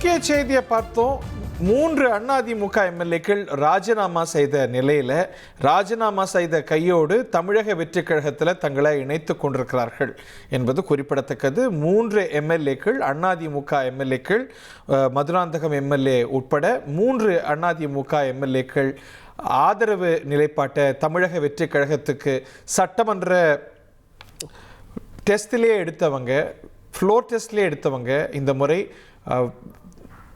முக்கிய செய்தியை பார்த்தோம். 3 அதிமுக எம்எல்ஏக்கள் ராஜினாமா செய்த நிலையில் ராஜினாமா செய்த கையோடு தமிழக வெற்றி கழகத்தில் தங்களை இணைத்துக் கொண்டிருக்கிறார்கள் என்பது குறிப்பிடத்தக்கது. 3 எம்எல்ஏக்கள் அதிமுக எம்எல்ஏக்கள், மதுராந்தகம் எம்எல்ஏ உட்பட 3 அதிமுக எம்எல்ஏக்கள் ஆதரவு நிலைப்பாட்டை தமிழக வெற்றி கழகத்துக்கு சட்டமன்ற டெஸ்ட்லேயே எடுத்தவங்க, ஃப்ளோர் டெஸ்ட்லேயே எடுத்தவங்க இந்த முறை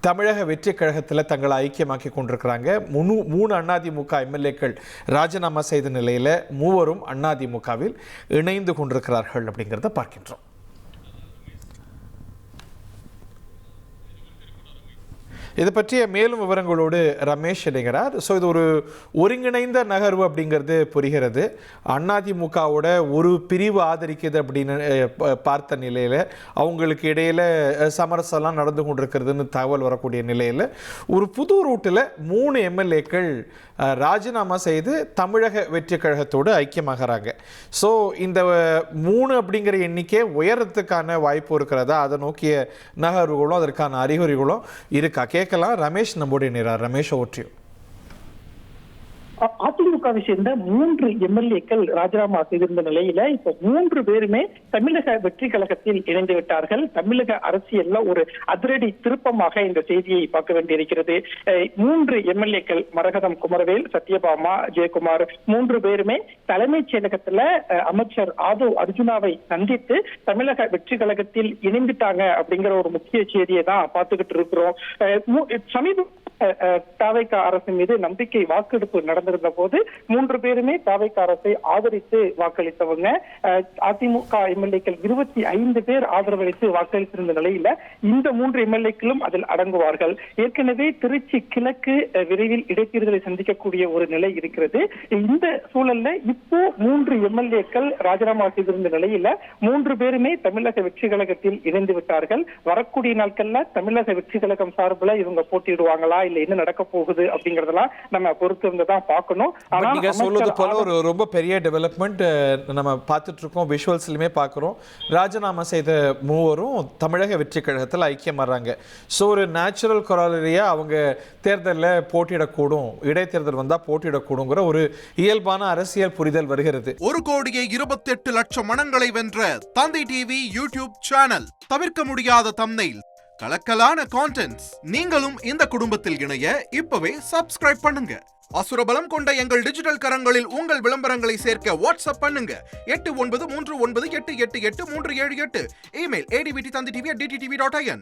தமிழக வெற்றி கழகத்தில் தங்களை ஐக்கியமாக்கி கொண்டிருக்கிறாங்க. 3 அதிமுக எம்எல்ஏக்கள் ராஜினாமா செய்த நிலையில் 3 அதிமுகவில் இணைந்து கொண்டிருக்கிறார்கள் அப்படிங்கிறத பார்க்கின்றோம். இதை பற்றிய மேலும் விவரங்களோடு ரமேஷ் இணைகிறார். ஸோ இது ஒரு ஒருங்கிணைந்த நகர்வு அப்படிங்கிறது புரிகிறது. அதிமுகவோட ஒரு பிரிவு ஆதரிக்குது அப்படின்னு பார்த்த நிலையில் அவங்களுக்கு இடையில் சமரசம்லாம் நடந்து கொண்டிருக்கிறதுன்னு தகவல் வரக்கூடிய நிலையில் ஒரு புது ரூட்டில் 3 எம்எல்ஏக்கள் ராஜினாமா செய்து தமிழக வெற்றி கழகத்தோடு ஐக்கியமாகறாங்க. ஸோ இந்த 3 அப்படிங்கிற எண்ணிக்கை உயரத்துக்கான வாய்ப்பு இருக்கிறதா, அதை நோக்கிய நகர்வுகளும் அதற்கான அறிகுறிகளும் இருக்கா? கேட்கலாம். ரமேஷ் நம்முடைய நேரார். ரமேஷ் ஓற்றியும். அதிமுகவை சேர்ந்த 3 எம்எல்ஏக்கள் ராஜினாமா செய்திருந்த நிலையில இப்ப 3 பேருமே தமிழக வெற்றி கழகத்தில் இணைந்து விட்டார்கள். தமிழக அரசியல்ல ஒரு அதிரடி திருப்பமாக இந்த செய்தியை பார்க்க வேண்டியிருக்கிறது. 3 எம்எல்ஏக்கள் மரகதம் குமரவேல், சத்யபாமா, ஜெயக்குமார் 3 பேருமே தலைமைச் செயலகத்துல அமைச்சர் ஆதவ் அர்ஜுனாவை சந்தித்து தமிழக வெற்றி கழகத்தில் இணைந்துட்டாங்க அப்படிங்கிற ஒரு முக்கிய செய்தியை தான் பார்த்துக்கிட்டு இருக்கிறோம். சமீப தாவேகா அரசு மீது நம்பிக்கை வாக்கெடுப்பு நடந்திருந்த போது 3 பேருமே தாவேகா அரசை ஆதரித்து வாக்களித்தவங்க. அதிமுக எம்எல்ஏக்கள் 25 பேர் ஆதரவளித்து வாக்களித்திருந்த நிலையில இந்த 3 எம்எல்ஏக்களும் அதில் அடங்குவார்கள். ஏற்கனவே திருச்சி கிழக்கு விரைவில் இடைத்தேர்தலை சந்திக்கக்கூடிய ஒரு நிலை இருக்கிறது. இந்த சூழல்ல இப்போ 3 எம்எல்ஏக்கள் ராஜினாமா செய்திருந்த நிலையில 3 பேருமே தமிழக வெற்றி கழகத்தில் இணைந்து விட்டார்கள். வரக்கூடிய நாட்கள்ல தமிழக வெற்றி கழகம் சார்பில் இவங்க போட்டியிடுவாங்களா, இல்ல என்ன நடக்க போகுது அப்படிங்கறதெல்லாம் நம்ம பொறுத்து இருந்துதான் பார்க்கணும். நீங்க சொல்றது போல ஒரு ரொம்ப பெரிய டெவலப்மெண்ட் நம்ம பார்த்துட்டு இருக்கோம். விஷுவல்ஸ்லயுமே பார்க்கிறோம். ராஜினாமா செய்த 3 தமிழக வெற்றி கழகத்தில் ஐக்கியமாறாங்க. ஸோ ஒரு நேச்சுரல் கொராலரியா அவங்க தேர்தலில் போட்டியிடக்கூடும், இடைத்தேர்தல் வந்தா போட்டியிடக்கூடுங்கிற ஒரு இயல்பான அரசியல் புரிதல் வருகிறது. 1,28,00,000 மனங்களை வென்ற தந்தி டிவி யூடியூப் சேனல். தவிர்க்க முடியாத தம்ப்நெயில், கலக்கலான கான்டென்ட்ஸ். நீங்களும் இந்த குடும்பத்தில் இணைய இப்பவே சப்ஸ்கிரைப் பண்ணுங்க. அசுரபலம் கொண்ட எங்கள் டிஜிட்டல் கரங்களில் உங்கள் விளம்பரங்களை சேர்க்க வாட்ஸ்அப் பண்ணுங்க. 8939888838. Email advtanditv@dttv.in.